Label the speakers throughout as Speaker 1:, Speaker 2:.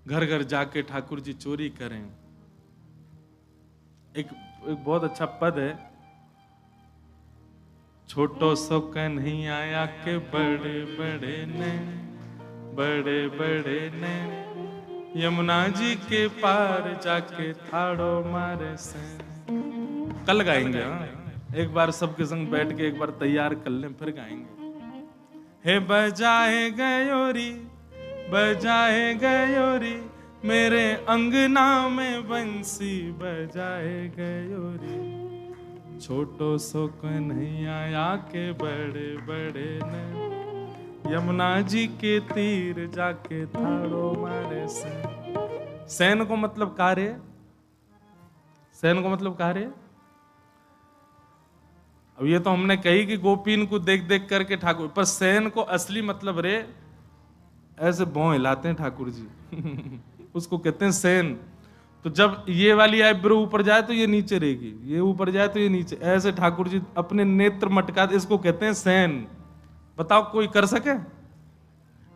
Speaker 1: घर घर जाके ठाकुर जी चोरी करें। एक बहुत अच्छा पद है, छोटो सो नहीं आया के बड़े बड़े ने, बड़े बड़े ने यमुना जी के पार जाके थाड़ो मारे से। कल गाएंगे, हाँ एक बार सबके संग बैठ के एक बार तैयार कर लें फिर गाएंगे। हे बजाए गयोरी, बजाए गयोरी, मेरे अंगना में बंसी बजाए गयोरी, छोटो सो कन्हैया आया के बड़े बड़े ने, यमुना जी के तीर जाके थाड़ो मारे से। सैन को मतलब कार्य, सैन को मतलब कार्य। अब ये तो हमने कही कि गोपीन को देख देख करके ठाकुर, पर सैन को असली मतलब रे ऐसे भौं हिलाते हैं ठाकुर जी उसको कहते हैं सैन। तो जब ये वाली आईब्रो ऊपर जाए तो ये नीचे रहेगी, ये ऊपर जाए तो ये नीचे, ऐसे ठाकुर जी अपने नेत्र मटकाते, इसको कहते हैं सैन। बताओ कोई कर सके?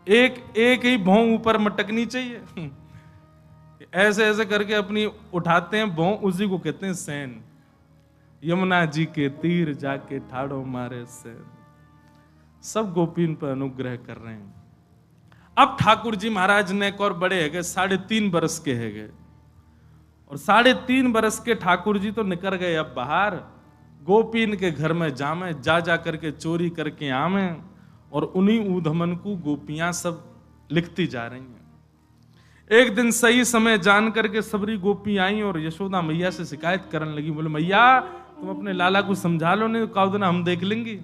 Speaker 1: एक ही भौं ऊपर मटकनी चाहिए ऐसे ऐसे करके अपनी उठाते हैं भौं, उसी को कहते हैं सैन। यमुना जी के तीर जाके ठाड़ो मारे से। सब गोपीन पर अनुग्रह कर रहे हैं। अब ठाकुर जी महाराज ने एक और बड़े है गए, 3.5 बरस के है गए, और 3.5 बरस के ठाकुर जी तो निकल गए अब बाहर, गोपीन के घर में जामे, जा जा करके चोरी करके आमे, और उन्हीं ऊधमन को गोपियां सब लिखती जा रही हैं। एक दिन सही समय जान करके सबरी गोपी आई और यशोदा मैया से शिकायत करने लगी, बोले मैया तुम अपने लाला को समझा लो, नहीं कहो ना हम देख लेंगे।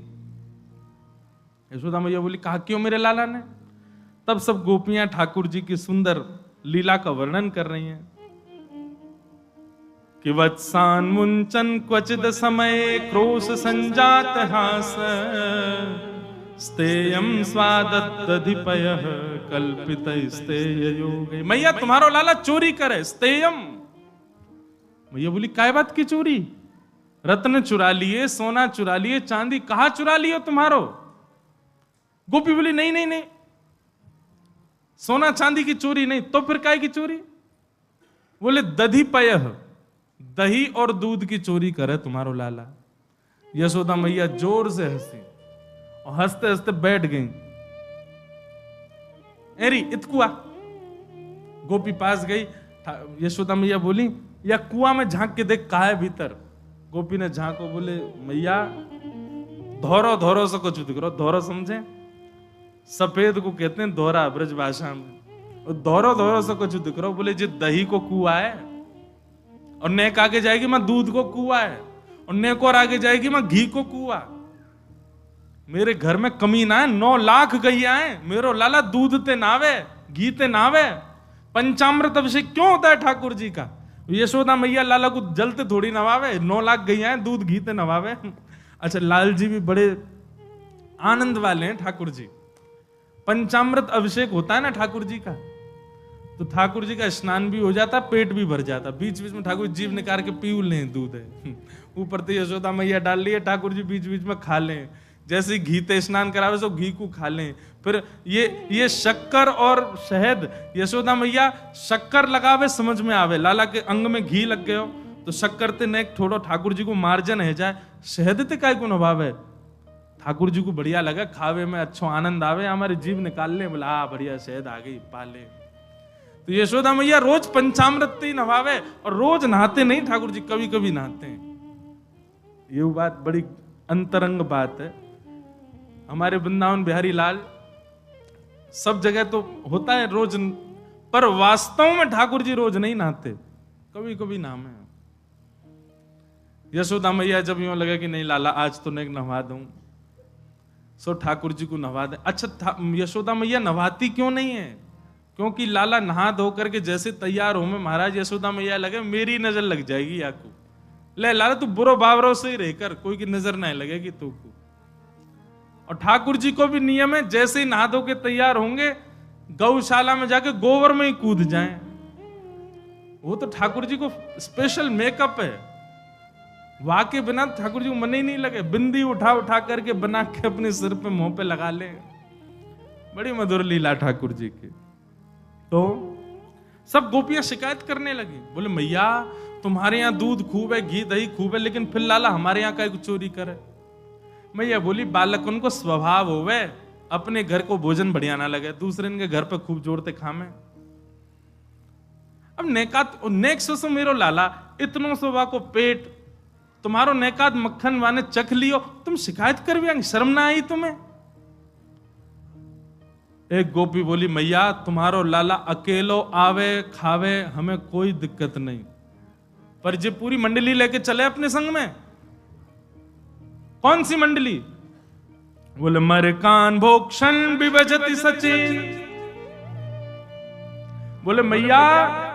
Speaker 1: यशोदा मैया बोली कहा क्यों मेरे लाला ने? तब सब गोपियां ठाकुर जी की सुंदर लीला का वर्णन कर रही हैं कि वत्सान मुंचन क्वचिद समय क्रोश संजात हास, स्तेयम स्वादधिपयः कल्पित स्तेय योगे। मैया तुम्हारो लाला चोरी करे, स्तेयम। मैया बोली काय बात की चोरी? रत्न चुरा लिए, सोना चुरा लिए, चांदी कहां चुरा लियो तुम्हारो? गोपी बोली नहीं नहीं नहीं, सोना चांदी की चोरी नहीं, तो फिर काय की चोरी? बोले दधिपयः, दही और दूध की चोरी करे तुम्हारो लाला। यशोदा मैया जोर से हंसी और हंसते हंसते बैठ गई। एरी इतकुआ गोपी पास गई, यशोदा मैया बोली या कुआं में झांक के देख कहा है भीतर। गोपी ने झांको, बोले मैया धौरो धौरो से कुछ दिख, धौरो समझे? सफेद को कहते हैं दोहरा ब्रज भाषा में, और धौरो धौरो से कुछ दिख रहा। बोले जी दही को कुआ है, और नेक आगे जाएगी मैं दूध को कुआ है, और नेक और आगे जाएगी मैं घी को कुआ। मेरे घर में कमी ना है, 9 लाख गैया है, मेरो लाला दूध ते नावे, घी ते नावे। पंचामृत अभिषेक क्यों होता है ठाकुर जी का? यशोदा मैया लाला को जलते थोड़ी नवावे, 9 लाख गैया है, दूध घी ते नवावे। अच्छा लाल जी भी बड़े आनंद वाले हैं ठाकुर जी। पंचामृत अभिषेक होता है ना ठाकुर जी का, तो ठाकुर जी का स्नान भी हो जाता, पेट भी भर जाता। बीच बीच में ठाकुर जीव निकाल के पी लें, दूध है ऊपर तो यशोदा मैया डाल ली है, ठाकुर जी बीच बीच में खा लें। जैसे घी ते स्नान करावे सो घी को खा लें। फिर ये शक्कर और शहद, यशोदा मैया शक्कर लगावे समझ में आवे, लाला के अंग में घी लग गयो तो शक्कर ते नेक थोड़ो ठाकुर जी को मार्जन है जाए, शहद ते काय को नभावे। ठाकुर जी को बढ़िया लगा, खावे में अच्छो आनंद आवे, हमारे जीव निकाल ले, बोला हाँ बढ़िया शहद आ गई पाले। तो यशोदा मैया रोज पंचामृत ही नहावे, और रोज नहाते नहीं ठाकुर जी, कभी कभी नहाते हैं। ये बात बड़ी अंतरंग बात है। हमारे वृंदावन बिहारी लाल सब जगह तो होता है रोज, पर वास्तव में ठाकुर जी रोज नहीं नहाते, कभी कभी नाम है। यशोदा मैया जब यूं लगे कि नहीं लाला आज तो नहीं नहवा दूं, सो ठाकुर जी को नहवा दे। अच्छा यशोदा मैया नहवाती क्यों नहीं है? क्योंकि लाला नहा धो करके जैसे तैयार हो में महाराज यशोदा मैया लगे मेरी नजर लग जाएगी याकू, ले लाला तू बुरो बावरों से ही रहकर कोई की नजर नहीं लगेगी तू को। और ठाकुर जी को भी नियम है, जैसे ही नहा धो के तैयार होंगे गौशाला में जाके गोबर में ही कूद जाएं। वो तो ठाकुर जी को स्पेशल मेकअप है, वहां के बिना ठाकुर जी को मन ही नहीं लगे। बिंदी उठा उठा करके बना के अपने सिर पे मुंह पे लगा ले, बड़ी मधुर लीला ठाकुर जी की। तो सब गोपियां शिकायत करने लगी, बोले मैया तुम्हारे यहाँ दूध खूब है, घी दही खूब है, लेकिन फिर लाला हमारे यहाँ का चोरी करे। मैया बोली बालक उनको स्वभाव होवे, अपने घर को भोजन बढ़िया ना लगे, दूसरे के घर पे खूब जोड़ते खामे। अब नेक सो मेरो लाला इतनो सोवा को पेट, तुम्हारो नेकात मक्खन वाने चख लियो, तुम शिकायत कर भी, शर्म ना आई तुम्हें? एक गोपी बोली मैया तुम्हारो लाला अकेलो आवे खावे, हमें कोई दिक्कत नहीं, पर जे पूरी मंडली लेके चले अपने संग में। कौन सी मंडली? बोले मर कान भोक्षण विभजति सचिन। बोले मैया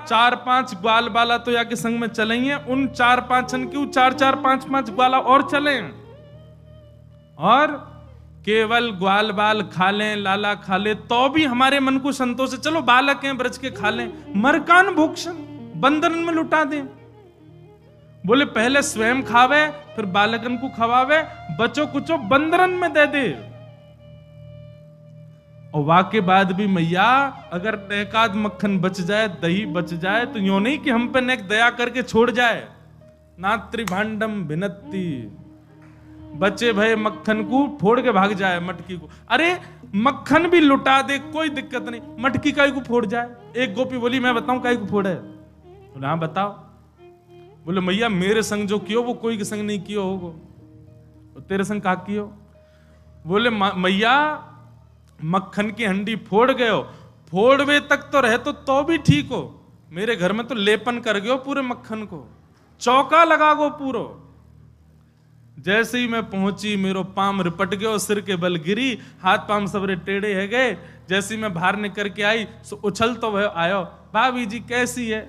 Speaker 1: 4-5 ग्वाल बाला तो या के संग में चलेंगे, उन 4-5 क्यों 4-4 5-5 ग्वाला और चलें, और केवल ग्वाल बाल खा लें, लाला खा ले तो भी हमारे मन को संतोष है। चलो बालक हैं ब्रज के खा लें, मरकान भोक्षण बंदरन में लुटा दें। बोले पहले स्वयं खावे फिर बालकन को खवावे, बचो कुचो बंदरन में दे दे। और वाके बाद भी मैया अगर नेकाद मक्खन बच जाए, दही बच जाए, तो यूं नहीं कि हम पे नेक दया करके छोड़ जाए। नात्री भांडम भिनत्ती, बचे भय मक्खन को फोड़ के भाग जाए मटकी को। अरे मक्खन भी लुटा दे कोई दिक्कत नहीं, मटकी काई को फोड़ जाए। एक गोपी बोली मैं बताऊं काई को फोड़े? बोले हाँ बताओ। बोले मैया मेरे संग जो कियो वो कोई के संग नहीं कियो होगो, तेरे संग का कियो? बोले मैया मक्खन की हंडी फोड़ गयो, फोड़वे तक तो रहे तो भी ठीक हो, मेरे घर में तो लेपन कर गयो पूरे मक्खन को, चौका लगा गो पूरो। जैसे ही मैं पहुंची मेरो पाम रिपट गयो, सिर के बल गिरी, हाथ पाम सबरे टेढ़े है गए। जैसे ही मैं बाहर निकल के आई सो उछल तो वह आयो, भाभी जी कैसी है?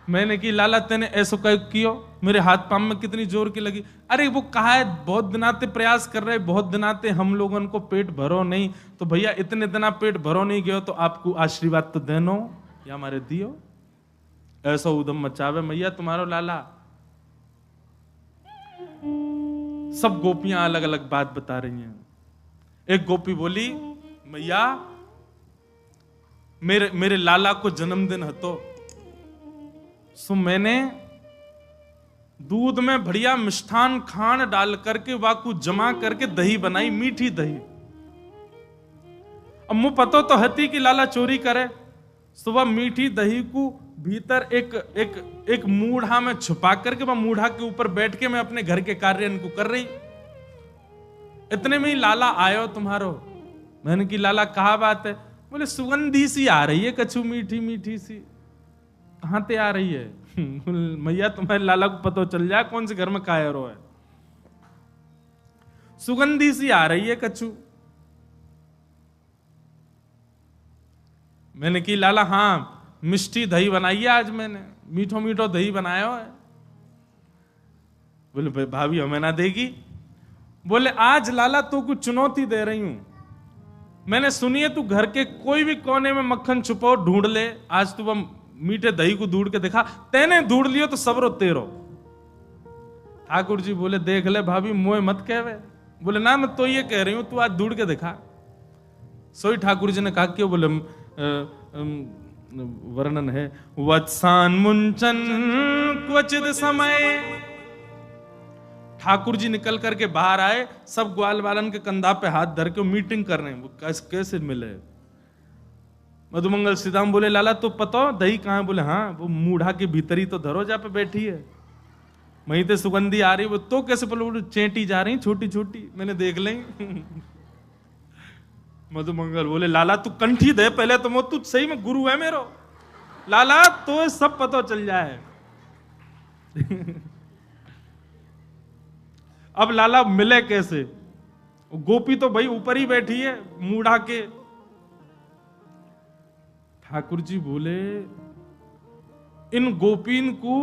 Speaker 1: मैंने की लाला तेने ऐसो कियो, मेरे हाथ पाम में कितनी जोर की लगी। अरे वो कहा है बहुत दिनाते प्रयास कर रहे, बहुत दिनाते हम लोगों को पेट भरो नहीं, तो भैया इतने दिना पेट भरो नहीं गयो तो आपको आशीर्वाद तो देनो या हमारे दियो। ऐसा उदम मचावे मैया तुम्हारो लाला। सब गोपियां अलग अलग बात बता रही हैं। एक गोपी बोली मैया मेरे लाला को जन्मदिन है तो सो मैंने दूध में बढ़िया मिष्ठान खान डाल करके वाकू जमा करके दही बनाई, मीठी दही। अब मुझे पता तो हती कि लाला चोरी करे, सुबह मीठी दही को भीतर एक मूढ़ा में छुपा करके वह मूढ़ा के ऊपर बैठ के मैं अपने घर के कार्य इनको कर रही। इतने में ही लाला आयो तुम्हारो। मैंने की लाला कहा बात है? बोले सुगंधी सी आ रही है कछु, मीठी मीठी सी। कहां ते आ रही है? मैया तुम्हारे लाला को पता चल जाए कौन से घर में कायरो है। सुगंधी सी आ रही है कछु। मैंने की लाला हाँ मिष्टी दही बनाई है आज मैंने, मीठो मीठो दही बनाया है। बोले भाभी हमें ना देगी? बोले आज लाला तो कुछ चुनौती दे रही हूं, मैंने सुनी है तू घर के कोई भी कोने में मक्खन छुपो ढूंढ ले, आज तू वह मीठे दही को ढूंढ के दिखा, तेने ढूंढ लियो तो सबरो तेरो। ठाकुर जी बोले देख ले भाभी मोए मत कहवे। बोले ना मैं तो ये कह रही हूं तू आज ढूंढ के दिखा। सोई ठाकुर जी ने कहा क्यों? बोले वर्णन है वत्सान मुंचन क्वचित समय। ठाकुर जी निकल करके बाहर आए, सब ग्वाल बालन के कंधा पे हाथ धर के मीटिंग कर रहे हैं, वो कैसे मिले। मधुमंगल सीताम बोले लाला तो पता दही कहां है? बोले हाँ वो मूढ़ा के भीतर ही तो धरोजा पे बैठी है, वहीं ते सुगंधी आ रही। वो तो कैसे? बोले चेंटी जा रही छोटी छोटी, मैंने देख ली। मधुमंगल बोले लाला तू कंठी दे पहले तो, वो तू सही में गुरु है मेरो लाला, तो सब पता चल जाए। अब लाला मिले कैसे? गोपी तो भाई ऊपर ही बैठी है मूढ़ा के। ठाकुर जी बोले इन गोपीन को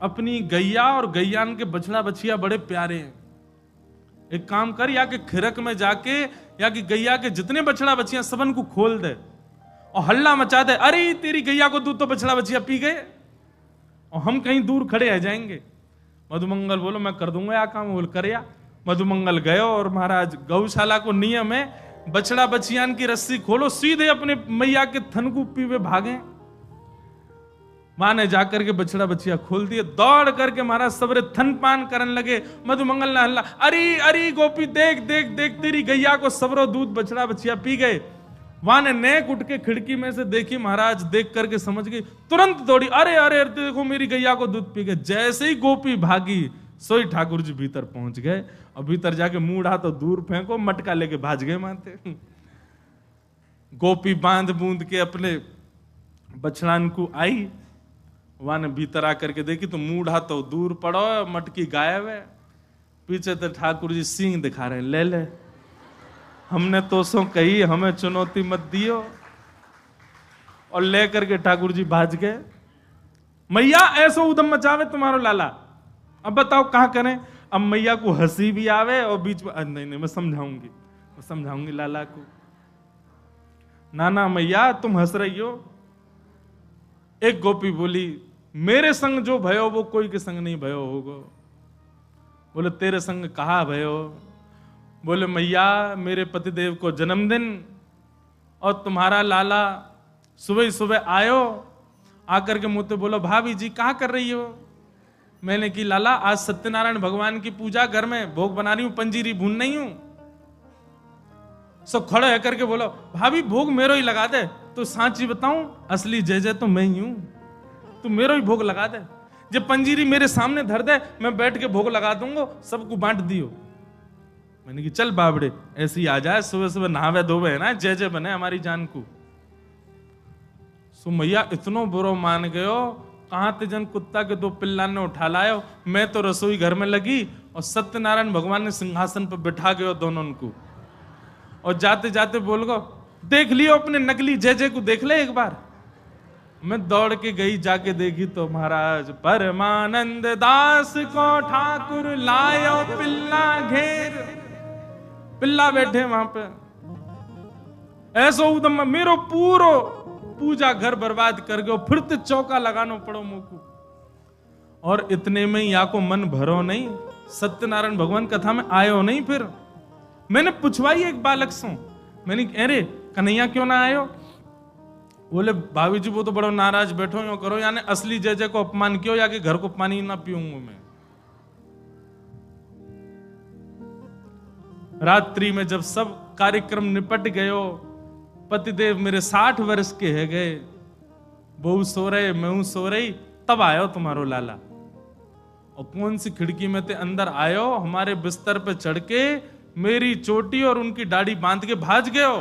Speaker 1: अपनी गैया और गैयान के बछड़ा बछिया बड़े प्यारे हैं, एक काम कर या के खिरक में जाके या कि गैया के जितने बछड़ा बछिया सबन को खोल दे और हल्ला मचा दे, अरे तेरी गैया को दूध तो बछड़ा बछिया पी गए और हम कहीं दूर खड़े आ जाएंगे। मधुमंगल बोलो मैं कर दूंगा या काम, बोल कर या। मधुमंगल गए और महाराज गौशाला को नियम है बछड़ा बछियान की रस्सी खोलो, सीधे अपने मैया के थन को पीवे भागे। मां ने जाकर के बछड़ा बछिया खोल दिए, दौड़ करके महाराज सबरे थन पान करने लगे। मधुमंगल ने हल्ला, अरे अरे गोपी देख देख देख, तेरी गैया को सबरो दूध बछड़ा बछिया पी गए। वहां ने नेक उठ के खिड़की में से देखी, महाराज देख करके समझ गई, तुरंत दौड़ी, अरे अरे देखो मेरी गैया को दूध पी गए। जैसे ही गोपी भागी सोई ठाकुर जी भीतर पहुंच गए, और भीतर जाके मुंह उठा तो दूर फेंको, मटका लेके भाज गए मानते। गोपी बांध बूंद के अपने बछड़ान को आई, वहां ने भीतर आकर के देखी तो मुंह उठा तो दूर पड़ो, मटकी गायब है। पीछे तो ठाकुर जी सींग दिखा रहे, ले ले, हमने तो सो कही, हमें चुनौती मत दियो। और लेकर के ठाकुर जी भाज गए। मैया ऐसो उदम मचावे तुम्हारो लाला, अब बताओ कहां करें। अब मैया को हंसी भी आवे और बीच में नहीं नहीं मैं समझाऊंगी लाला को। ना मैया तुम हंस रही हो। एक गोपी बोली, मेरे संग जो भयो वो कोई के संग नहीं भयो होगो। बोले तेरे संग कहा भयो। बोले मैया मेरे पतिदेव को जन्मदिन, और तुम्हारा लाला सुबह सुबह आयो, आकर के मुझसे बोलो भाभी जी कहाँ कर रही हो। मैंने की लाला आज सत्यनारायण भगवान की पूजा, घर में भोग बना रही हूं, पंजीरी भून नहीं हूं। सब खड़े होकर के बोलो भाभी भोग मेरो ही लगा दे। तो सांची बताऊं, असली जय जय तो मैं ही हूं, तू मेरो ही भोग लगा दे। जब पंजीरी मेरे सामने धर दे, मैं बैठ के भोग लगा दूंगा, सबको बांट दियो। मैंने की चल बाबड़े ऐसे ही आ जाए, सुबह सुबह नहावे धोवे है ना, जय जय बने हमारी जान को। सो मैया इतनो बुरो मान गयो, कहां ते जन कुत्ता के दो पिल्ला ने उठा लायो। मैं तो रसोई घर में लगी और सत्यनारायण भगवान ने सिंहासन पर बिठा गयो दोनों को, और जाते जाते बोल गो देख लियो अपने नकली जय जय को, देख ले एक बार। मैं दौड़ के गई, जाके देखी तो महाराज परमानंद दास को ठाकुर लायो पिल्ला घेर। पिल्ला बैठे वहां पे, ऐसो उदम मेरो पूरो पूजा घर बर्बाद कर गयो, फिर तो चौका लगानो पड़ो मुझको। और इतने में या को मन भरो नहीं, सत्यनारायण भगवान कथा में आयो नहीं। फिर मैंने पूछवाई एक बालक से, मैंने अरे कन्हैया क्यों ना आयो। बोले भाभी जी वो तो बड़ो नाराज बैठो, यो करो, यानी असली जय जय को अपमान क्यों, या कि घर को पानी ना पीऊंगा मैं। रात्रि में जब सब कार्यक्रम निपट गयो, पतिदेव मेरे 60 वर्ष के है गए, बहू सो रहे मैं सो रही, तब आयो तुम्हारो लाला। और कौन सी खिड़की में ते अंदर आयो, हमारे बिस्तर पे चढ़ के मेरी चोटी और उनकी दाढ़ी बांध के भाज गयो,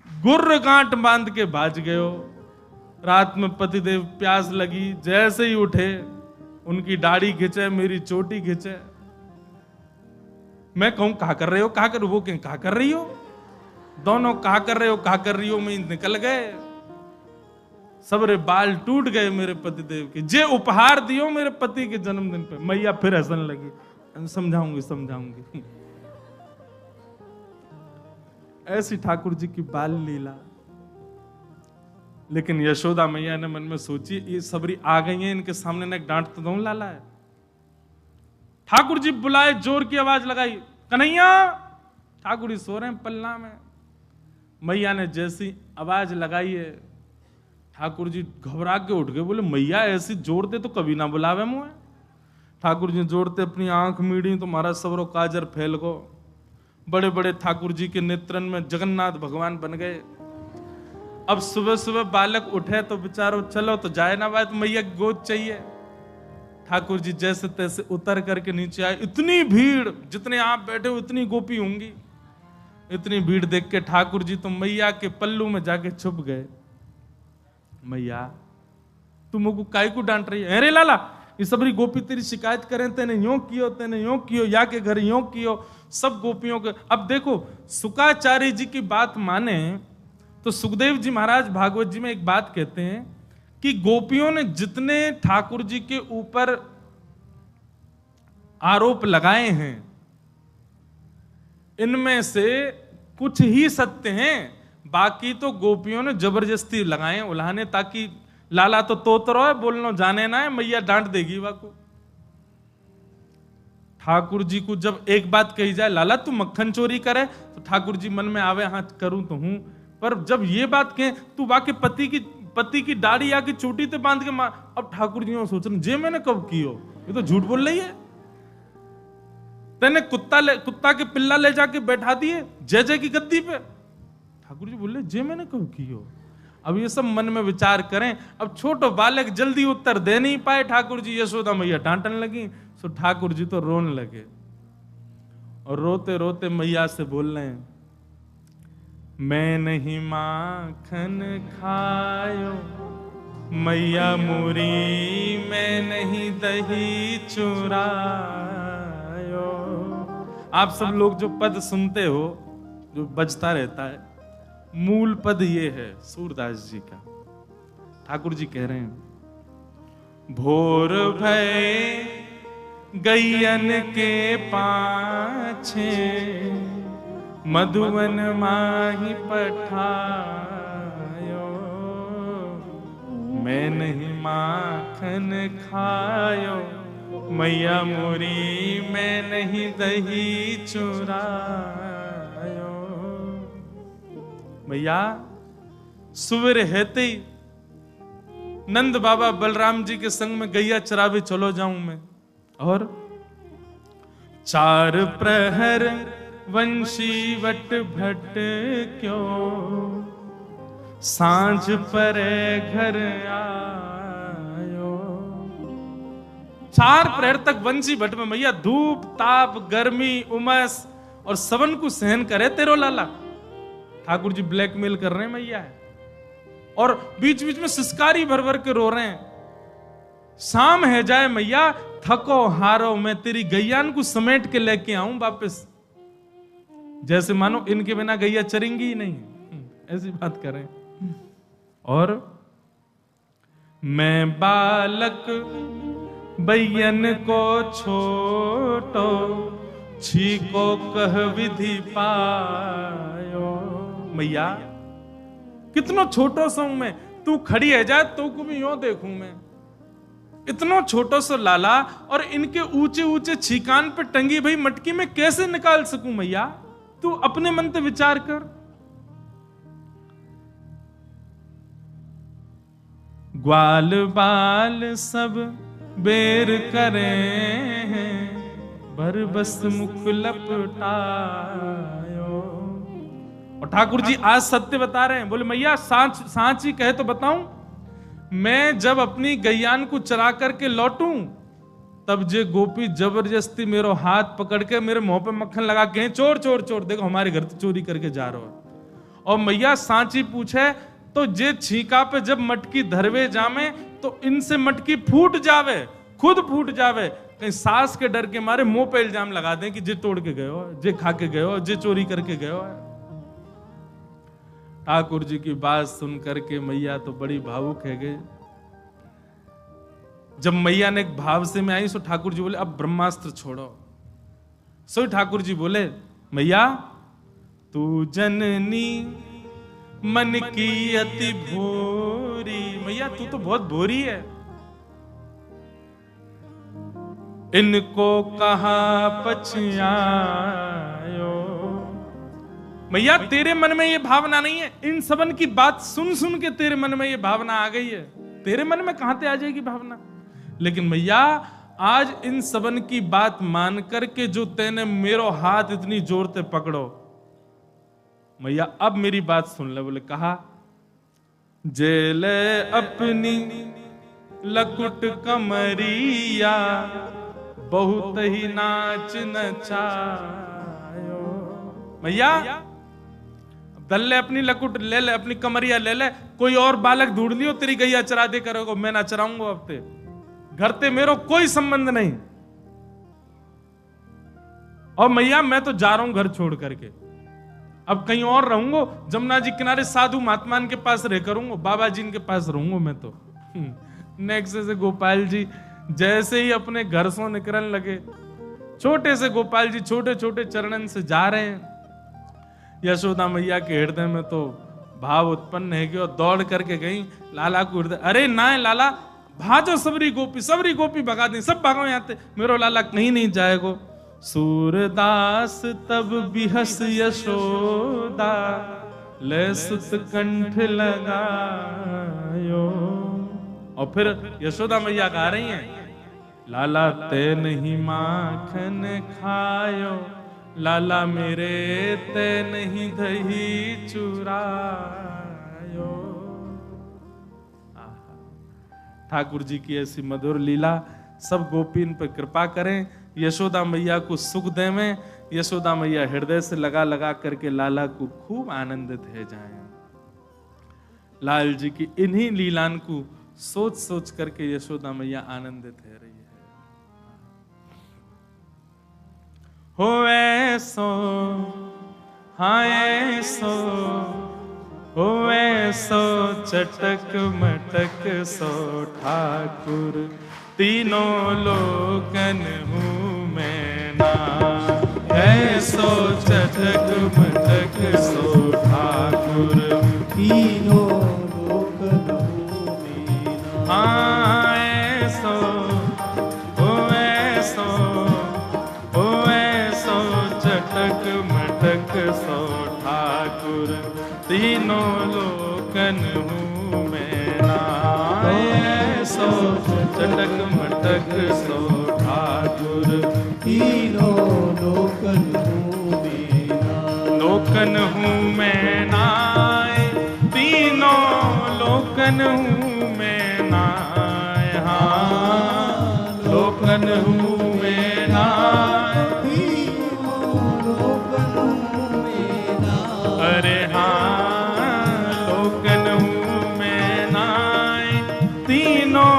Speaker 1: गुर्र गांठ बांध के भाज गयो। रात में पतिदेव प्यास लगी, जैसे ही उठे उनकी दाढ़ी खींचे, मेरी चोटी खींचे। मैं कहूं कहा कर रहे हो, कहा कर, वो कहा कर रही हो, दोनों कहा कर रहे हो, कहा कर रही हो में निकल गए। सबरे बाल टूट गए मेरे पतिदेव के, जे उपहार दियो मेरे पति के जन्मदिन पे। मैया फिर हंसने लगी, समझाऊंगी। ऐसी ठाकुर जी की बाल लीला। लेकिन यशोदा मैया ने मन में सोची, ये सबरी आ गई हैं, इनके सामने न एक डांट तो दो लाला है। ठाकुर जी बुलाए, जोर की आवाज लगाई, कन्हैया। ठाकुर जी सो रहे हैं पल्ला में। मैया ने जैसी आवाज लगाई है, ठाकुर जी घबरा के उठ गए। बोले मैया ऐसी जोर दे तो कभी ना बुलावे मुझे। ठाकुर जी जोड़ते अपनी आंख मीड़ी तो महाराज सबरो काजर फैल गो। बड़े बड़े ठाकुर जी के नेत्रन में जगन्नाथ भगवान बन गए। अब सुबह सुबह बालक उठे तो बेचारो चलो तो जाए ना भाई, तो मैया की गोद चाहिए। ठाकुर जी जैसे तैसे उतर करके नीचे आए। इतनी भीड़, जितने आप बैठे हो उतनी गोपी होंगी। इतनी भीड़ देख के ठाकुर जी तो मैया के पल्लू में जाके छुप गए। मैया तू मुझको काय को डांट रही है। अरे लाला ये सबरी गोपी तेरी शिकायत करें, तेने यूं कियो, या के घर यूं कियो, सब गोपियों के। अब देखो सुकाचार्य जी की बात माने तो सुखदेव जी महाराज भागवत जी में एक बात कहते हैं कि गोपियों ने जितने ठाकुर जी के ऊपर आरोप लगाए हैं, इनमें से कुछ ही सत्य हैं, बाकी तो गोपियों ने जबरदस्ती लगाए उल्हाने, ताकि लाला तो तोतरो है, बोलना जाने ना है, मैया डांट देगी वाको। ठाकुर जी को जब एक बात कही जाए, लाला तू मक्खन चोरी करे, तो ठाकुर जी मन में आवे, हाँ करूं तो हूं, पर जब ये बात कहें तू वाके पति की दाढ़ी आके चोटी पे बांध के मार। अब ठाकुर जी सोच रहे जे मैंने कब की हो, ये तो झूठ बोल रही है। तेने कुत्ता के पिल्ला ले जाके बैठा दिए जय जय की गद्दी पे। ठाकुर जी बोले जे मैंने कब की हो। अब ये सब मन में विचार करें। अब छोटो बालक जल्दी उत्तर दे नहीं पाए ठाकुर जी, यशोदा मैया डांटने लगी। सो ठाकुर जी तो रोने लगे और रोते रोते मैया से बोल रहे हैं, मैं नहीं माखन खायो मैया मोरी, मैं नहीं दही चुरायो। आप सब लोग जो पद सुनते हो जो बजता रहता है, मूल पद ये है सूरदास जी का। ठाकुर जी कह रहे हैं, भोर भय गैयन के पाछे मधुवन माही पठायो, मैं नहीं माखन खायो मैया मोरी, मैं नहीं दही चुरायो। मैया सुबह रहते ही नंद बाबा बलराम जी के संग में गैया चरावे चलो जाऊं मैं, और 4 प्रहर वंशी वट भट क्यों, सांझ परे घर आयो। 4 प्रहर तक वंशी भट में मैया धूप ताप गर्मी उमस और सबन को सहन करे तेरो लाला। ठाकुर जी ब्लैकमेल कर रहे हैं मैया है, और बीच बीच में सिसकारी भर भर के रो रहे हैं। शाम है जाए मैया, थको हारो मैं तेरी गैयान को समेट के लेके आऊं वापस। जैसे मानो इनके बिना गैया चरेंगी ही नहीं, ऐसी बात करें। और मैं बालक बैयन को छोटो, छीको कह विधि पायो। मैया कितनो छोटो सो मैं, तू खड़ी है जाए तो को भी यूं देखूं मैं। इतनो छोटो सो लाला और इनके ऊंचे ऊंचे छीकान पे टंगी भाई मटकी में कैसे निकाल सकूं मैया, तू अपने मन पे विचार कर। ग्वाल बाल सब बेर करे हैं, भर बस मुख लपटायो। और ठाकुर जी आज सत्य बता रहे हैं, बोले मैया सांच ही कहे तो बताऊं, मैं जब अपनी गैयान को चरा करके लौटूं तब जे गोपी जबरदस्ती मेरो हाथ पकड़ के मेरे मुंह पे मक्खन लगा के चोर चोर चोर, देखो हमारे घर तो चोरी करके जा रहा है। और मैया सांची पूछे तो जे छीका पे जब मटकी धरवे जामे तो इनसे मटकी फूट जावे, खुद फूट जावे, कहीं सास के डर के मारे मुंह पे इल्जाम लगा दें कि जे तोड़ के गए हो, जे खा के गए हो, जे चोरी करके गए हो। ठाकुर जी की बात सुन करके मैया तो बड़ी भावुक है गए। जब मैया ने एक भाव से में आई सो ठाकुर जी बोले अब ब्रह्मास्त्र छोड़ो। सो ठाकुर जी बोले मैया तू जननी मन की अति भोरी, मैया तू तो बहुत भोरी है। इनको कहा पछयायो, मैया तेरे मन में ये भावना नहीं है, इन सबन की बात सुन सुन के तेरे मन में ये भावना आ गई है। तेरे मन में कहां से आ जाएगी भावना। लेकिन मैया आज इन सबन की बात मान करके जो तेने मेरो हाथ इतनी जोर से पकड़ो, मैया अब मेरी बात सुन ले। बोले कहा जेले अपनी लकुट कमरिया, बहुत ही नाच नचायो। मैया दल ले अपनी लकुट ले ले, अपनी कमरिया ले ले, कोई और बालक ढूंढ लियो तेरी गैया चरा दे करोगे, मैं ना चराऊंगा अब ते घर ते मेरो कोई संबंध नहीं। और मैया मैं तो जा रहा हूं घर छोड़ करके, अब कहीं और रहूंगा, जमुना जी किनारे साधु महात्मान के पास रह करूंगा, बाबा जी के पास रहूंगा मैं तो। नेक्स्ट से गोपाल जी जैसे ही अपने घर से निकलने लगे, छोटे से गोपाल जी छोटे छोटे चरणन से जा रहे हैं। यशोदा मैया के हृदय में तो भाव उत्पन्न है कि और दौड़ करके गई लाला को हृदय, अरे ना लाला भाजो सबरी गोपी भगा दी, सब भागो यहाँ से, मेरो लाला कहीं नहीं जाएगो। सूरदास तब बिहस यशोदा ले सुत कंठ लगायो, और फिर यशोदा मैया गा रही हैं, लाला ते नहीं माखन खायो, लाला मेरे ते नहीं दही चुरायो। ठाकुर जी की ऐसी मधुर लीला, सब गोपीन पर कृपा करें, यशोदा मैया को सुख दे में, यशोदा मैया हृदय से लगा लगा करके लाला को खूब आनंदित है जाएं। लाल जी की इन्हीं लीलान को सोच सोच करके यशोदा मैया आनंदित है रही है। हो ऐसो हाँ ऐसो, हो ऐसो चटक मटक सो ठाकुर, तीनों लोकन हूँ मैं ना। ऐसो चटक मटक सो ठाकुर,
Speaker 2: तीनों लोकन हूँ मैं ना।
Speaker 1: हाँ ऐसो हो ऐसो, हो ऐसो चटक मटक सो ठाकुर, तीनों लोकन हूँ मैं ना। ऐसो चटक मटक सो ठाकुर,
Speaker 2: तीनों लोकन हूँ मैं ना।
Speaker 1: लोकन हूँ मैं नाय, तीनों लोकन हूँ मैं नाय। हाँ लोकन हूँ मैं नाय,
Speaker 2: तीनों लोकन हूँ मैं ना।
Speaker 1: अरे हाँ लोकन हूँ मैं नाय, तीनों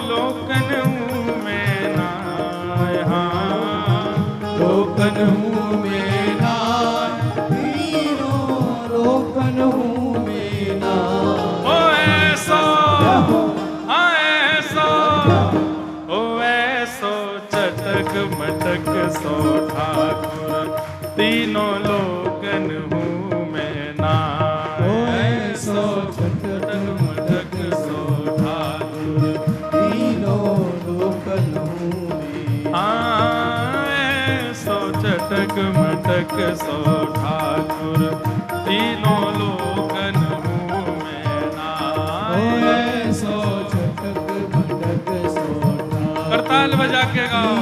Speaker 1: लोकन हूँ मैं नाय। हाँ
Speaker 2: लोकन हूँ मैं ना, तीनों लोकन हूँ मैं ना।
Speaker 1: ओ ऐसो हाँ ऐसो, ओ ऐसो चटक मटक सो ठाकुर, तीनों लोकन हूँ मैं ना।
Speaker 2: ओ ऐसो
Speaker 1: चटक मटक सो ठाकुर,
Speaker 2: तीनों लोकन हूँ मैं ना।
Speaker 1: हाँ ऐसो चटक मटक सो ठाकुर, तीनों लोकन हूँ मैं ना।
Speaker 2: ओ ऐसो चटक मटक सो ठाकुर,
Speaker 1: करताल बजा के गाओ।